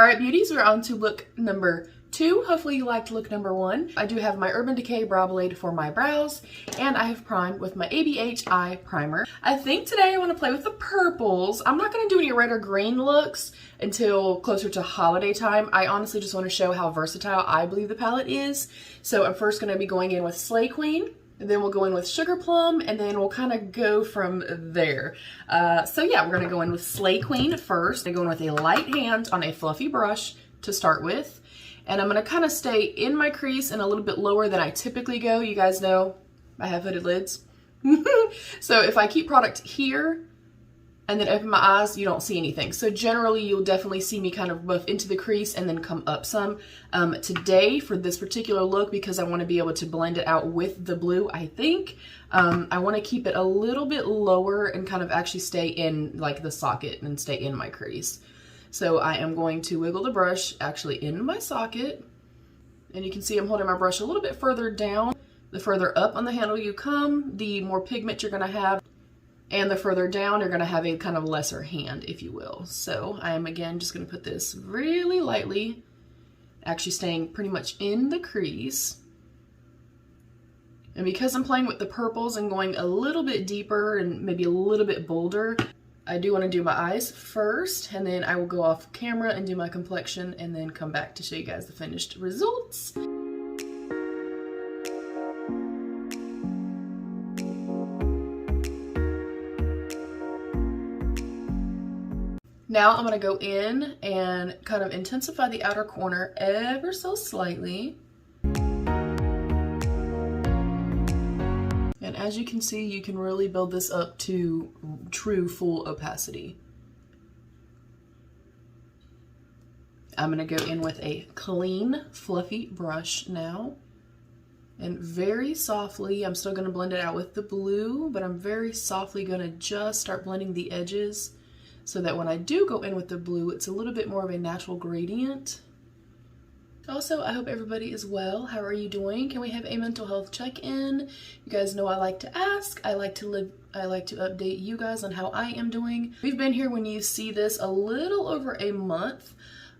All right, beauties, we're on to look number 2. Hopefully you liked look number 1. I do have my Urban Decay Brow Blade for my brows, and I have primed with my ABH Eye Primer. I think today I want to play with the purples. I'm not going to do any red or green looks until closer to holiday time. I honestly just want to show how versatile I believe the palette is. So I'm first going to be going in with Slay Queen, and then we'll go in with Sugar Plum, and then we'll kind of go from there. So yeah, we're going to go in with Slay Queen first. I'm going with a light hand on a fluffy brush to start with. And I'm going to kind of stay in my crease and a little bit lower than I typically go. You guys know I have hooded lids. So if I keep product here and then open my eyes, you don't see anything. So generally you'll definitely see me kind of buff into the crease and then come up some. Today for this particular look, because I want to be able to blend it out with the blue, I think I want to keep it a little bit lower and kind of actually stay in like the socket and stay in my crease. So I am going to wiggle the brush actually in my socket, and you can see I'm holding my brush a little bit further down. The further up on the handle you come, the more pigment you're going to have, and the further down you're going to have a kind of lesser hand, if you will. So I am again just going to put this really lightly, actually staying pretty much in the crease. And because I'm playing with the purples and going a little bit deeper and maybe a little bit bolder, I do want to do my eyes first, and then I will go off camera and do my complexion and then come back to show you guys the finished results. Now I'm going to go in and kind of intensify the outer corner ever so slightly. And as you can see, you can really build this up to true full opacity. I'm going to go in with a clean, fluffy brush now. And very softly, I'm still going to blend it out with the blue, but I'm very softly going to just start blending the edges so that when I do go in with the blue, it's a little bit more of a natural gradient. Also, I hope everybody is well. How are you doing? Can we have a mental health check-in? You guys know I like to ask. I like to update you guys on how I am doing. We've been here when you see this a little over a month.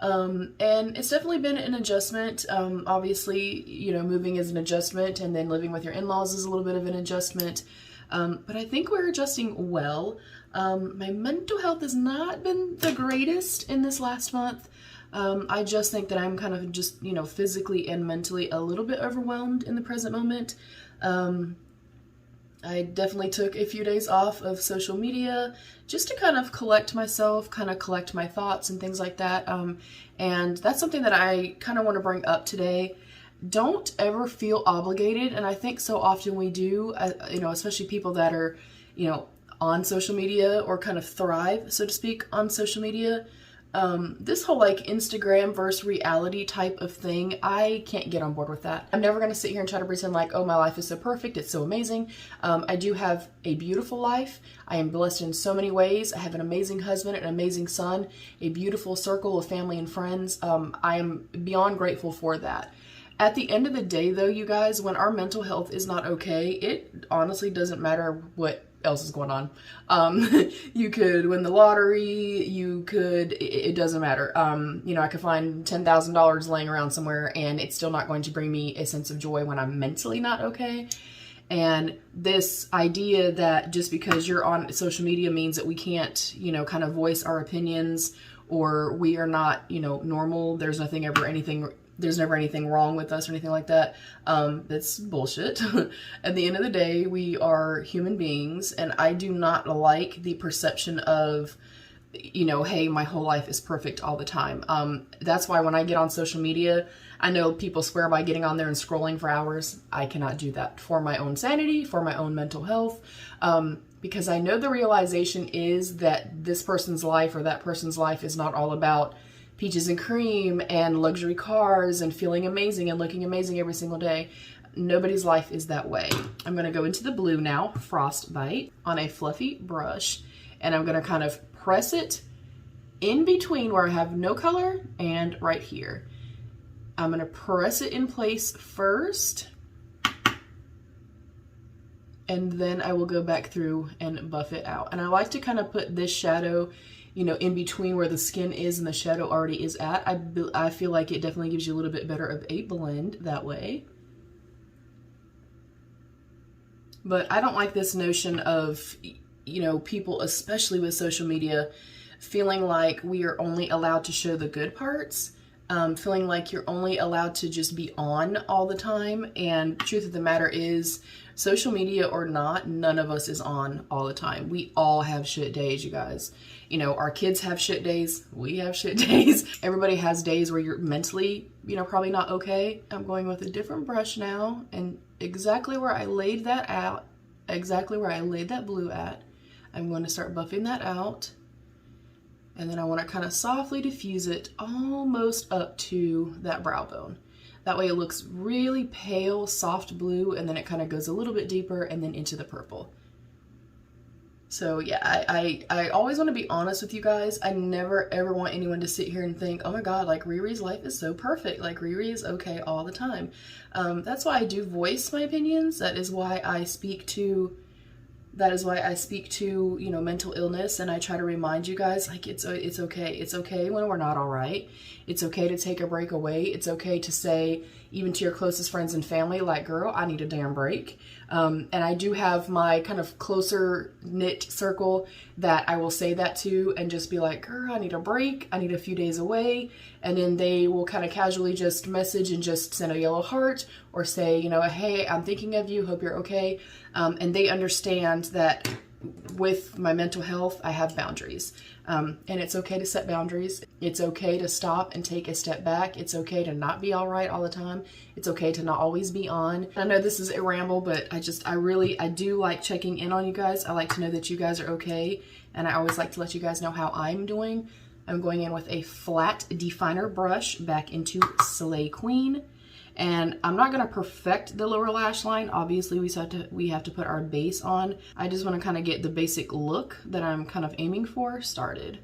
And it's definitely been an adjustment. Obviously, you know, moving is an adjustment, and then living with your in-laws is a little bit of an adjustment. But I think we're adjusting well. My mental health has not been the greatest in this last month. I just think that I'm kind of just, you know, physically and mentally a little bit overwhelmed in the present moment. I definitely took a few days off of social media just to kind of collect myself, kind of collect my thoughts and things like that. And that's something that I kind of want to bring up today. Don't ever feel obligated. And I think so often we do, you know, especially people that are, you know, on social media or kind of thrive, so to speak, on social media. This whole like Instagram versus reality type of thing, I can't get on board with that. I'm never going to sit here and try to pretend like, oh, my life is so perfect, it's so amazing. I do have a beautiful life. I am blessed in so many ways. I have an amazing husband, an amazing son, a beautiful circle of family and friends. I am beyond grateful for that. At the end of the day though, you guys, when our mental health is not okay, it honestly doesn't matter what else is going on. You could win the lottery, you could, it doesn't matter. You know, I could find $10,000 laying around somewhere and it's still not going to bring me a sense of joy when I'm mentally not okay. And this idea that just because you're on social media means that we can't, you know, kind of voice our opinions, or we are not, you know, normal. There's never anything wrong with us or anything like that. That's bullshit. At the end of the day, we are human beings, and I do not like the perception of, you know, hey, my whole life is perfect all the time. That's why when I get on social media, I know people swear by getting on there and scrolling for hours. I cannot do that for my own sanity, for my own mental health, because I know the realization is that this person's life or that person's life is not all about peaches and cream and luxury cars and feeling amazing and looking amazing every single day. Nobody's life is that way. I'm going to go into the blue now, Frostbite, on a fluffy brush, and I'm going to kind of press it in between where I have no color and right here. I'm going to press it in place first, and then I will go back through and buff it out. And I like to kind of put this shadow, you know, in between where the skin is and the shadow already is at. I feel like it definitely gives you a little bit better of a blend that way. But I don't like this notion of, you know, people, especially with social media, feeling like we are only allowed to show the good parts, feeling like you're only allowed to just be on all the time. And the truth of the matter is, social media or not, none of us is on all the time. We all have shit days, you guys. You know, our kids have shit days. We have shit days. Everybody has days where you're mentally, you know, probably not okay. I'm going with a different brush now, and exactly where I laid that out, exactly where I laid that blue at, I'm going to start buffing that out. And then I want to kind of softly diffuse it almost up to that brow bone. That way it looks really pale, soft blue, and then it kind of goes a little bit deeper and then into the purple. So yeah, I always want to be honest with you guys. I never ever want anyone to sit here and think, oh my god, like Riri's life is so perfect. Like Riri is okay all the time. That's why I do voice my opinions. That is why I speak to, you know, mental illness, and I try to remind you guys, like, it's okay. It's okay when we're not all right. It's okay to take a break away. It's okay to say, even to your closest friends and family, like, girl, I need a damn break. And I do have my kind of closer knit circle that I will say that to and just be like, girl, I need a break. I need a few days away. And then they will kind of casually just message and just send a yellow heart or say, you know, hey, I'm thinking of you. Hope you're okay. And they understand that with my mental health, I have boundaries. And it's okay to set boundaries. It's okay to stop and take a step back. It's okay to not be all right all the time. It's okay to not always be on. I know this is a ramble, but I do like checking in on you guys. I like to know that you guys are okay. And I always like to let you guys know how I'm doing. I'm going in with a flat definer brush back into Slay Queen. And I'm not going to perfect the lower lash line. Obviously, we have to put our base on. I just want to kind of get the basic look that I'm kind of aiming for started.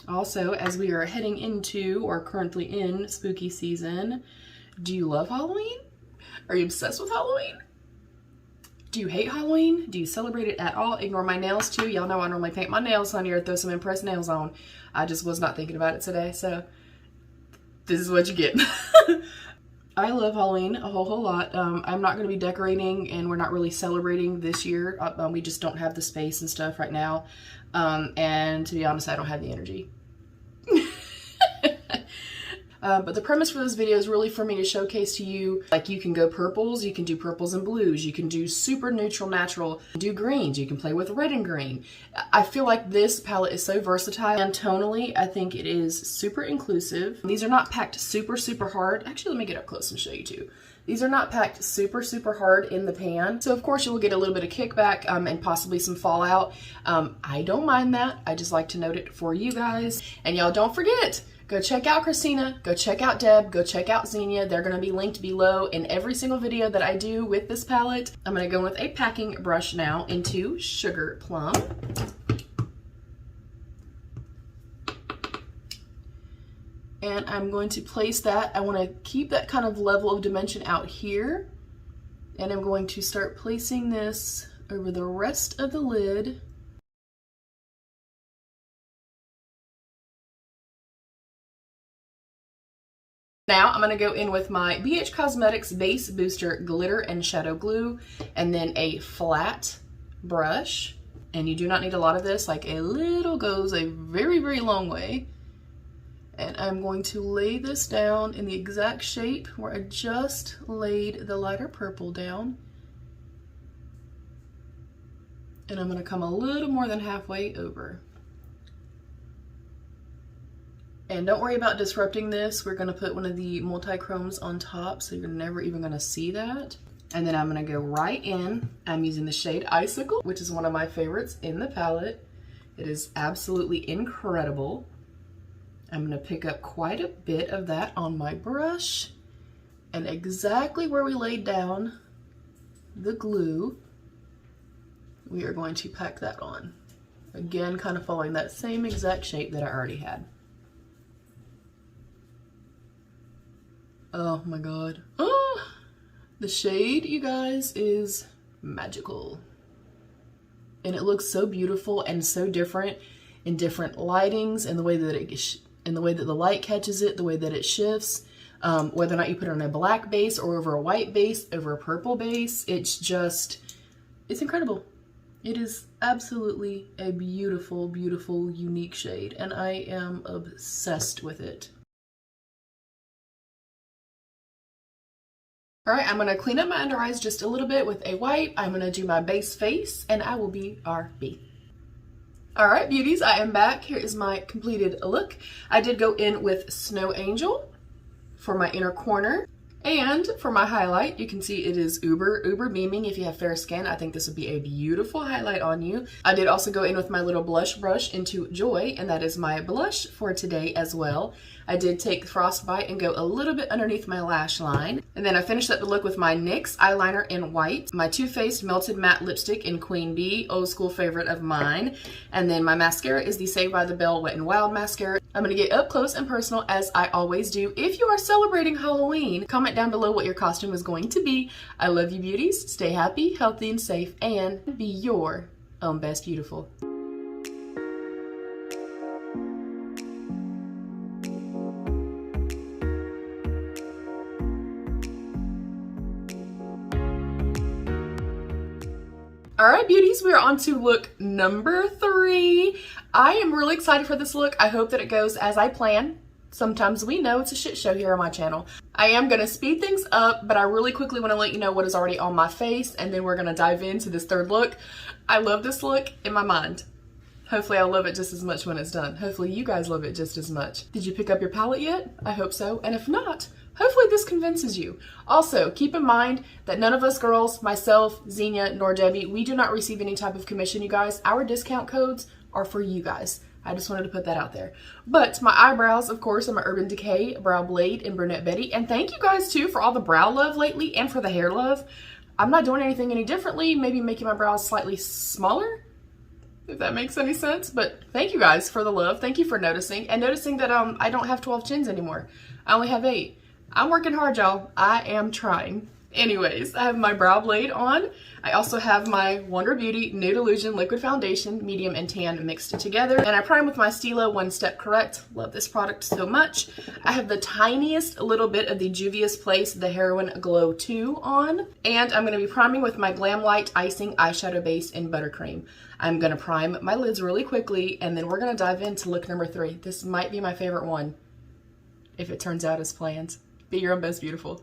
Also, as we are heading into, or currently in, spooky season, do you love Halloween? Are you obsessed with Halloween? Do you hate Halloween? Do you celebrate it at all? Ignore my nails too. Y'all know I normally paint my nails on here, throw some impressed nails on. I just was not thinking about it today, so this is what you get. I love Halloween a whole lot. I'm not going to be decorating, and we're not really celebrating this year. We just don't have the space and stuff right now. And to be honest, I don't have the energy. But the premise for this video is really for me to showcase to you, like, you can go purples, you can do purples and blues, you can do super neutral, natural, do greens, you can play with red and green. I feel like this palette is so versatile, and tonally, I think it is super inclusive. These are not packed super hard. Actually, let me get up close and show you too. These are not packed super hard in the pan. So of course you will get a little bit of kickback and possibly some fallout. I don't mind that. I just like to note it for you guys. And y'all don't forget, go check out Christina, go check out Deb, go check out Xenia. They're gonna be linked below in every single video that I do with this palette. I'm gonna go with a packing brush now into Sugar Plum. And I'm going to place that. I wanna keep that kind of level of dimension out here. And I'm going to start placing this over the rest of the lid. Now I'm going to go in with my BH Cosmetics Base Booster Glitter and Shadow Glue, and then a flat brush. And you do not need a lot of this, like a little goes a very long way. And I'm going to lay this down in the exact shape where I just laid the lighter purple down. And I'm going to come a little more than halfway over. And don't worry about disrupting this. We're going to put one of the multi-chromes on top, so you're never even going to see that. And then I'm going to go right in. I'm using the shade Icicle, which is one of my favorites in the palette. It is absolutely incredible. I'm going to pick up quite a bit of that on my brush. And exactly where we laid down the glue, we are going to pack that on. Again, kind of following that same exact shape that I already had. Oh my god. Oh, The shade, you guys, is magical. And it looks so beautiful and so different in different lightings, and the way that the light catches it, the way that it shifts, whether or not you put it on a black base or over a white base, over a purple base. It's incredible. It is absolutely a beautiful, beautiful, unique shade, and I am obsessed with it. All right, I'm gonna clean up my under eyes just a little bit with a wipe. I'm gonna do my base face, and I will be RB. All right, beauties, I am back. Here is my completed look. I did go in with Snow Angel for my inner corner. And for my highlight, you can see it is uber beaming. If you have fair skin, I think this would be a beautiful highlight on you. I did also go in with my little blush brush into Joy, and that is my blush for today as well. I did take Frostbite and go a little bit underneath my lash line. And then I finished up the look with my NYX eyeliner in white, my Too Faced Melted Matte Lipstick in Queen Bee, old school favorite of mine. And then my mascara is the Saved by the Bell Wet n Wild mascara. I'm going to get up close and personal as I always do. If you are celebrating Halloween, comment down below what your costume is going to be. I love you, beauties. Stay happy, healthy, and safe, and be your own best beautiful. All right, beauties, we are on to look number 3. I am really excited for this look. I hope that it goes as I plan. Sometimes we know it's a shit show here on my channel. I am gonna speed things up, but I really quickly wanna let you know what is already on my face, and then we're gonna dive into this third look. I love this look in my mind. Hopefully I'll love it just as much when it's done. Hopefully you guys love it just as much. Did you pick up your palette yet? I hope so. And if not, hopefully this convinces you. Also, keep in mind that none of us girls, myself, Xenia, nor Debbie, we do not receive any type of commission, you guys. Our discount codes are for you guys. I just wanted to put that out there. But my eyebrows, of course, are my Urban Decay Brow Blade in Brunette Betty. And thank you guys, too, for all the brow love lately and for the hair love. I'm not doing anything any differently, maybe making my brows slightly smaller, if that makes any sense. But thank you guys for the love. Thank you for noticing. And noticing that I don't have 12 chins anymore. I only have 8. I'm working hard, y'all. I am trying. Anyways, I have my brow blade on. I also have my Wonder Beauty Nude Illusion Liquid Foundation, medium and tan mixed together. And I prime with my Stila One Step Correct. Love this product so much. I have the tiniest little bit of the Juvia's Place The Heroin Glow 2 on. And I'm going to be priming with my Glam Light Icing Eyeshadow Base in Buttercream. I'm going to prime my lids really quickly, and then we're going to dive into look number 3. This might be my favorite one, if it turns out as planned. Be your own best beautiful.